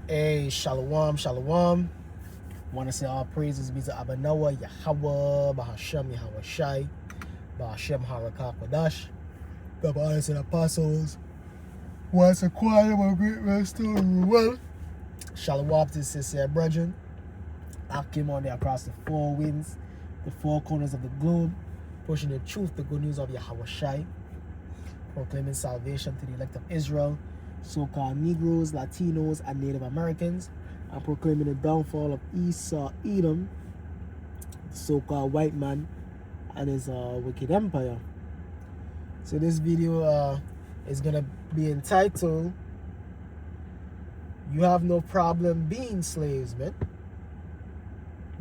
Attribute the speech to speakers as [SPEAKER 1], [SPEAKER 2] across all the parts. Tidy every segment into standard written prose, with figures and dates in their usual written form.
[SPEAKER 1] Hey, shalom, shalom. Want to say all praises be to Abanawa, Yahweh, Bahashem, Yahweh Shai, Bahashem, Harakah Kodash, the brothers and apostles. Once acquired by great rest well. Shalom to sincere brethren. I came on there across the four winds, the four corners of the globe, pushing the truth, the good news of Yahweh Shai, proclaiming salvation to the elect of Israel, so-called Negroes, Latinos, and Native Americans, and proclaiming the downfall of Esau, Edom, the so-called white man, and his wicked empire. So this video is gonna be entitled, "You have no problem being slaves, man.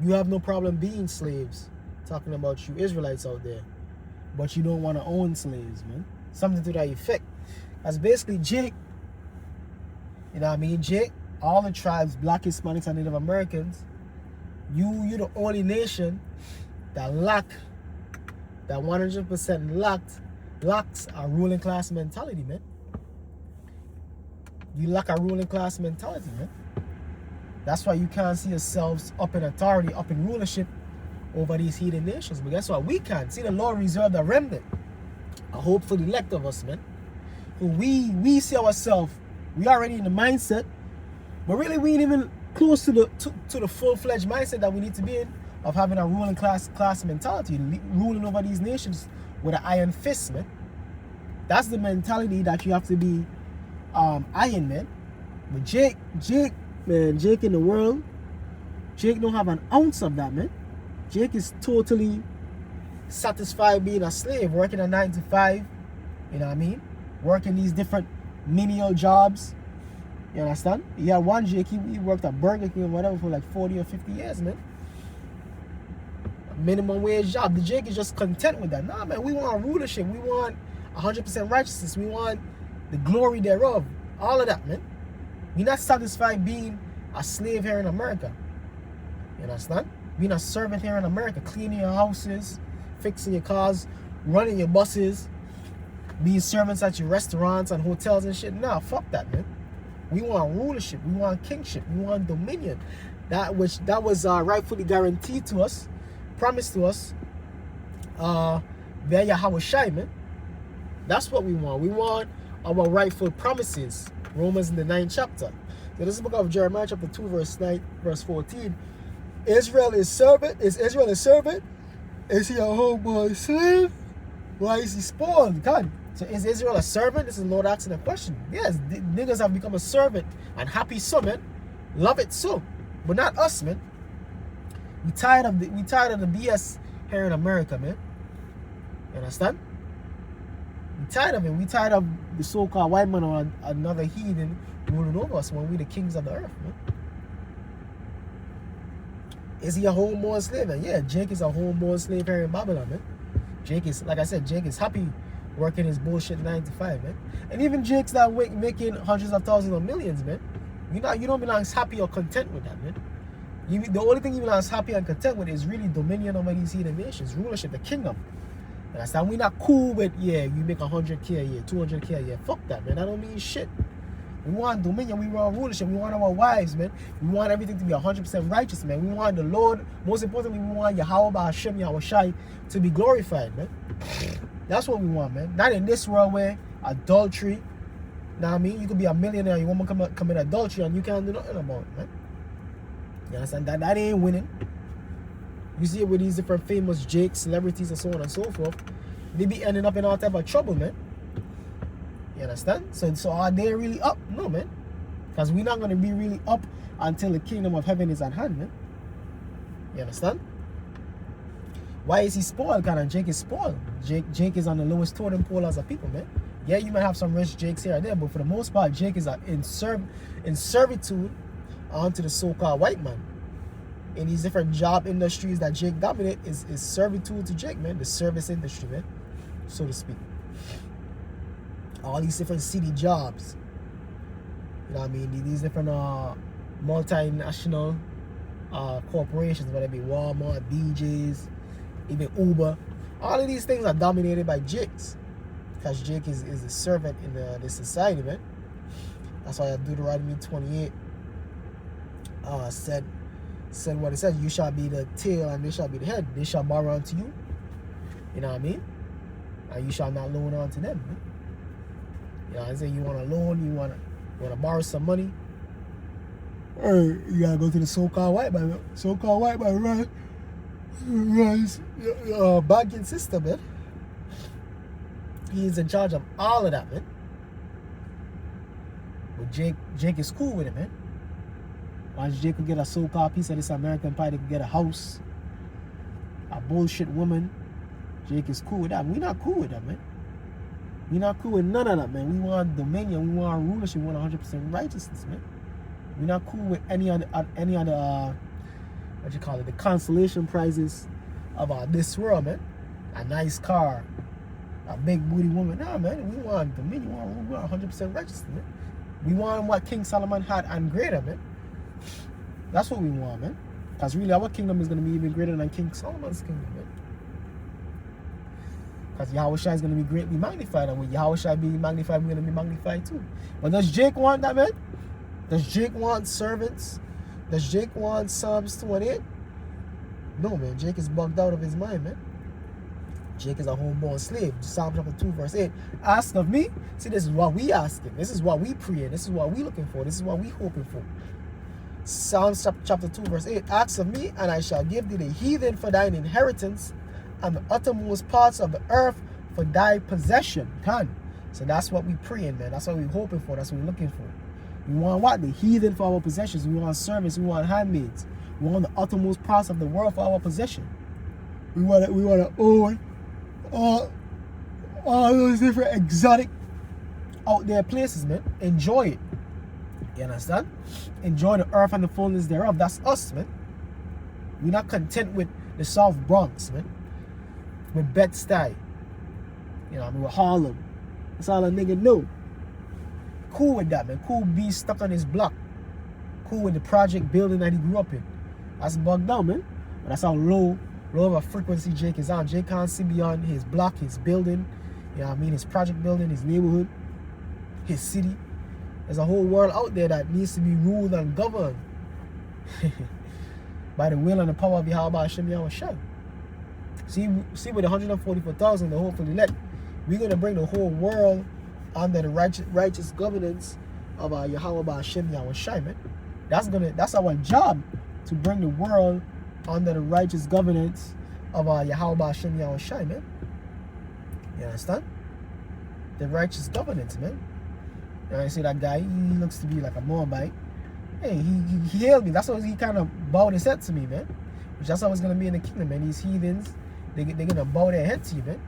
[SPEAKER 1] You have no problem being slaves." Talking about you Israelites out there, but you don't want to own slaves, man. Something to that effect. That's basically Jake. You know what I mean? Jake, all the tribes, Black, Hispanics, and Native Americans, you're the only nation that lack, that 100% lacks a ruling class mentality, man. You lack a ruling class mentality, man. That's why you can't see yourselves up in authority, up in rulership over these heathen nations. But guess what? We can't. See, the Lord reserved a remnant, a hope for the elect of us, man. Who we see ourselves, we already in the mindset, but really we ain't even close to the full-fledged mindset that we need to be in, of having a ruling class mentality, ruling over these nations with an iron fist, man. That's the mentality that you have to be iron, man. But Jake in the world, Jake don't have an ounce of that, man. Jake is totally satisfied being a slave, working a 9 to 5, you know what I mean? Working these different menial jobs. You understand? He had one Jake, he worked at Burger King or whatever for like 40 or 50 years, man. A minimum wage job. The Jake is just content with that. Nah, man, we want rulership. We want 100% righteousness. We want the glory thereof. All of that, man. We're not satisfied being a slave here in America. You understand? Being a servant here in America, cleaning your houses, fixing your cars, running your buses, being servants at your restaurants and hotels and shit. Nah, fuck that, man. We want rulership. We want kingship. We want dominion. That was rightfully guaranteed to us, promised to us via Yahweh Shai, man. That's what we want. We want our rightful promises. Romans in the 9th chapter. So this is the book of Jeremiah chapter 2 verse 9, verse 14. Israel is servant. Is Israel a servant? Is he a homeborn slave? Why is he spoiled? God. So is Israel a servant? This is the Lord asking a question. Yes, the niggas have become a servant and happy so, man. Love it so. But not us, man. We tired of the BS here in America, man. You understand? We tired of it. We tired of the so-called white man or another heathen ruling over us when we the kings of the earth, man. Is he a homeborn slave? And yeah, Jake is a homeborn slave here in Babylon, man. Jake is, like I said, Jake is happy working his bullshit 9 to 5, man. And even Jake's not making hundreds of thousands or millions, man. You don't belong happy or content with that, man. The only thing you belong happy and content with is really dominion over these heathen nations, rulership, the kingdom. And that's why we're not cool with, yeah, you make 100K a year, 200K a year. Fuck that, man. That don't mean shit. We want dominion, we want rulership, we want our wives, man. We want everything to be 100% righteous, man. We want the Lord, most importantly, we want Yahweh Bahashem, Yahweh Shai to be glorified, man. That's what we want, man. Not in this world where adultery, you know what I mean? You could be a millionaire, you want to commit adultery and you can't do nothing about it, man. You understand? That ain't winning. You see it with these different famous Jakes, celebrities, and so on and so forth. They be ending up in all type of trouble, man. You understand? So are they really up? No, man. Because we're not going to be really up until the kingdom of heaven is at hand, man. You understand? Why is he spoiled? Kind of Jake is spoiled. Jake is on the lowest totem pole as a people, man. Yeah, you might have some rich Jakes here or there, but for the most part, Jake is in servitude onto the so-called white man. In these different job industries that Jake dominate is servitude to Jake, man. The service industry, man, so to speak. All these different city jobs, you know what I mean? These different multinational corporations, whether it be Walmart, BJ's, even Uber. All of these things are dominated by Jakes, because Jake is a servant in this society, man. That's why Deuteronomy 28 said what it said. You shall be the tail and they shall be the head. They shall borrow unto you. You know what I mean? And you shall not loan unto them. Man. You know what I'm saying? You want to loan, you want to borrow some money. Or you gotta go to the so-called white man. So-called white man runs banking system, man. He's in charge of all of that, man. But Jake is cool with it, man. Once Jake could get a so-called piece of this American pie, they could get a house, a bullshit woman. Jake is cool with that. We not cool with that, man. We not cool with none of that, man. We want dominion. We want rulership. We want 100% righteousness, man. We not cool with any other what you call it, the consolation prizes of this world, man. A nice car, a big booty woman. Nah, man. We want dominion. We want 100% righteousness, man. We want what King Solomon had and greater, man. That's what we want, man. Because really, our kingdom is going to be even greater than King Solomon's kingdom, man. Because Yahushua is going to be greatly magnified. And when Yahushua be magnified, we're going to be magnified too. But does Jake want that, man? Does Jake want servants? Does Jake want Psalms 28? No, man. Jake is bugged out of his mind, man. Jake is a homeborn slave. Psalm chapter 2, verse 8. Ask of me. See, this is what we asking. This is what we praying. This is what we looking for. This is what we hoping for. Psalms chapter 2, verse 8. Ask of me, and I shall give thee the heathen for thine inheritance, and the uttermost parts of the earth for thy possession. So that's what we praying, man. That's what we hoping for. That's what we're looking for. We want what? The heathen for our possessions. We want servants. We want handmaids. We want the uttermost parts of the world for our possession. We want to own all those different exotic out there places, man. Enjoy it. You understand? Enjoy the earth and the fullness thereof. That's us, man. We're not content with the South Bronx, man. With Bed-Stuy. You know, I mean, with Harlem. That's all a nigga know. Cool with that, man. Cool be stuck on his block. Cool with the project building that he grew up in. That's bugged down, man. But that's how low of a frequency Jake is on. Jake can't see beyond his block, his building. You know what I mean? His project building, his neighborhood, his city. There's a whole world out there that needs to be ruled and governed by the will and the power of Yahweh Hashem Yahushua. See with the 144,000, the hopefully elect, we're going to bring the whole world under the righteous governance of Yahweh Hashem Yahushua, man. That's our job, to bring the world under the righteous governance of Yahweh Hashem Yahushua, man. You understand? The righteous governance, man. And I see that guy, he looks to be like a Moabite. Hey, he hailed me. That's what he kind of bowed his head to me, man. Which that's how it's going to be in the kingdom, man. These heathens, they're going to bow their head to you, man.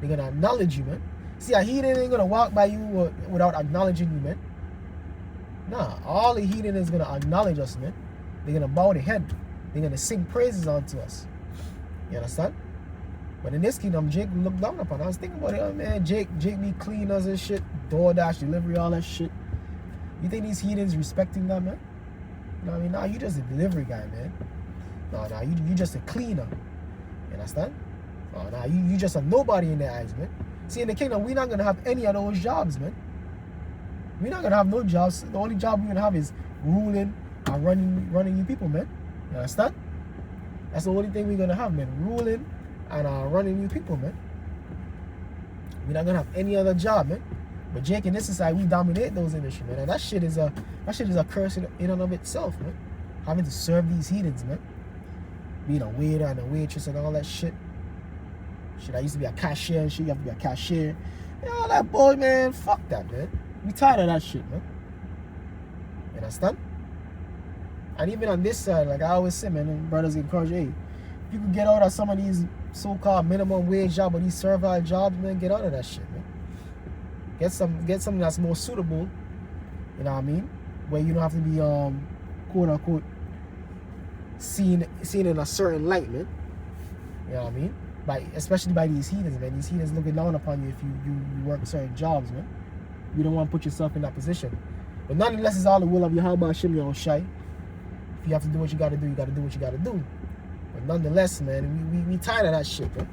[SPEAKER 1] They're going to acknowledge you, man. See, a heathen ain't going to walk by you without acknowledging you, man. Nah, all the heathen is going to acknowledge us, man. They're going to bow their head. They're going to sing praises unto us. You understand? But in this kingdom, Jake looked down upon. I was thinking about it, oh, man. Jake be cleaners and shit, DoorDash, delivery, all that shit. You think these heathens respecting that, man? You know what I mean? Nah, you just a delivery guy, man. Nah, you just a cleaner. You understand? Nah, you just a nobody in their eyes, man. See, in the kingdom, we're not going to have any of those jobs, man. We're not going to have no jobs. The only job we're going to have is ruling and running you people, man. You understand? That's the only thing we're going to have, man. Ruling and running you people, man. We're not going to have any other job, man. But Jake, in this society, we dominate those industries, man. And that shit is a curse in and of itself, man. Having to serve these heathens, man. Being a waiter and a waitress and all that shit. Shit, I used to be a cashier and shit. You have to be a cashier. And all that, boy, man. Fuck that, man. We tired of that shit, man. You understand? And even on this side, like I always say, man, brothers encourage, hey, if you could get out of some of these so-called minimum wage jobs or these servile jobs, man, get out of that shit, man. Get something that's more suitable, you know what I mean? Where you don't have to be quote unquote seen in a certain light, man. You know what I mean? Especially by these heathens, man. These heathens looking down upon you if you work certain jobs, man. You don't want to put yourself in that position. But nonetheless, it's all the will of Yahweh Hashem Yahushua. If you have to do what you gotta do, you gotta do what you gotta do. But nonetheless, man, we tired of that shit, man.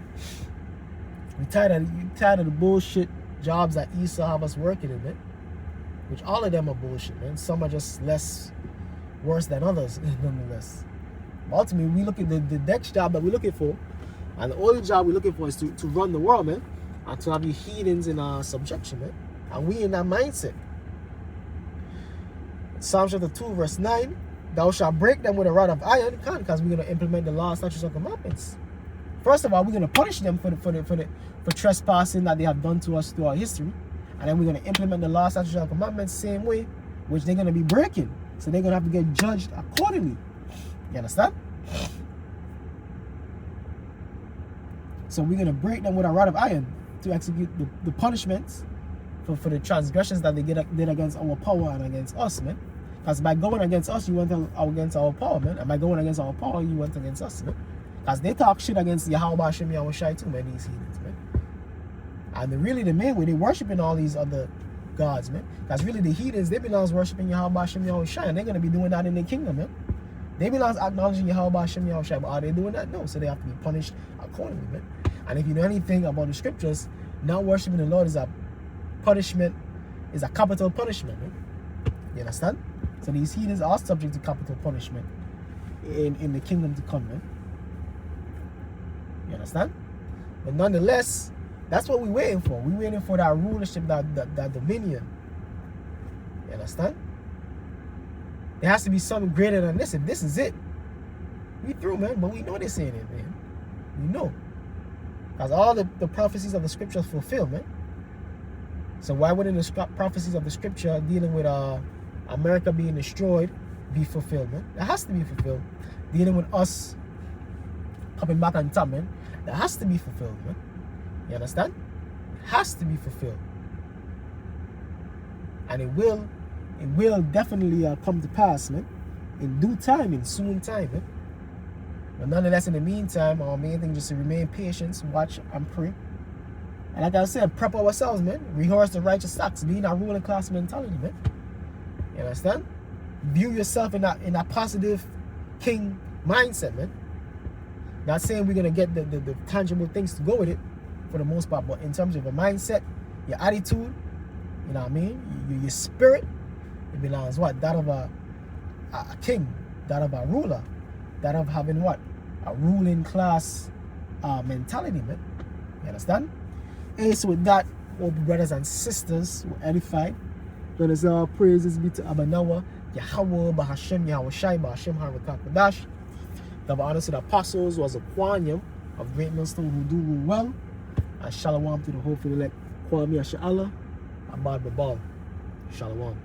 [SPEAKER 1] We tired of the bullshit jobs that Esau have us working in, man. Which all of them are bullshit, man. Some are just less worse than others, nonetheless. But ultimately, we look at the next job that we're looking for, and the only job we're looking for is to run the world, man, and to have you heathens in our subjection, man. And we in that mindset. Psalm chapter 2, verse 9, thou shalt break them with a rod of iron, because we're going to implement the law, statutes, and commandments. First of all, we're going to punish them for trespassing that they have done to us throughout history. And then we're going to implement the law, statutes, and commandments same way, which they're going to be breaking. So they're going to have to get judged accordingly. You understand? So we're going to break them with a rod of iron to execute the punishments for the transgressions that they did against our power and against us, man. Because by going against us, you went against our power, man. And by going against our power, you went against us, man. Because they talk shit against Yahweh Hashem Yahweh Shai too, man, these heathens, man. And really the main way, they worshiping all these other gods, man. Because really the heathens, they belong worshiping Yahweh Hashem Yahweh Shai, and they're going to be doing that in their kingdom, man. They belong acknowledging Yahweh Hashem Yahweh Shai, but are they doing that? No, so they have to be punished accordingly, man. And if you know anything about the scriptures, not worshiping the Lord is a punishment, is a capital punishment, man. You understand? So these heathens are subject to capital punishment in the kingdom to come, man. You understand? But nonetheless, that's what we're waiting for. We're waiting for that rulership, that dominion. You understand? There has to be something greater than this. If this is it, we through, man. But we know this ain't it, man. We know. Because all the prophecies of the scripture fulfill, man. So why wouldn't the prophecies of the scripture dealing with America being destroyed be fulfilled, man? That has to be fulfilled. Dealing with us coming back on top, man. That has to be fulfilled, man. You understand? It has to be fulfilled. And it will definitely come to pass, man. In due time, in soon time, man. But nonetheless, in the meantime, our main thing is just to remain patient, watch and pray. And like I said, prep ourselves, man. Rehearse the righteous acts, be in that ruling class mentality, man. You understand? View yourself in that positive king mindset, man. Not saying we're gonna get the tangible things to go with it for the most part, but in terms of your mindset, your attitude, you know what I mean? Your spirit, it belongs what? That of a king, that of a ruler, that of having what? A ruling class mentality, man. You understand? And so with that, all brothers and sisters were edified. Let us all praises be to Abanawa, Yahweh, Bahashem, Yahweh Shai, Bahashem, Harakak Badash. The honor to the apostles was a quanium of great millstone who do well. And shalom to the whole elect. Kwame Asha Allah, Abad Babal. Shalom.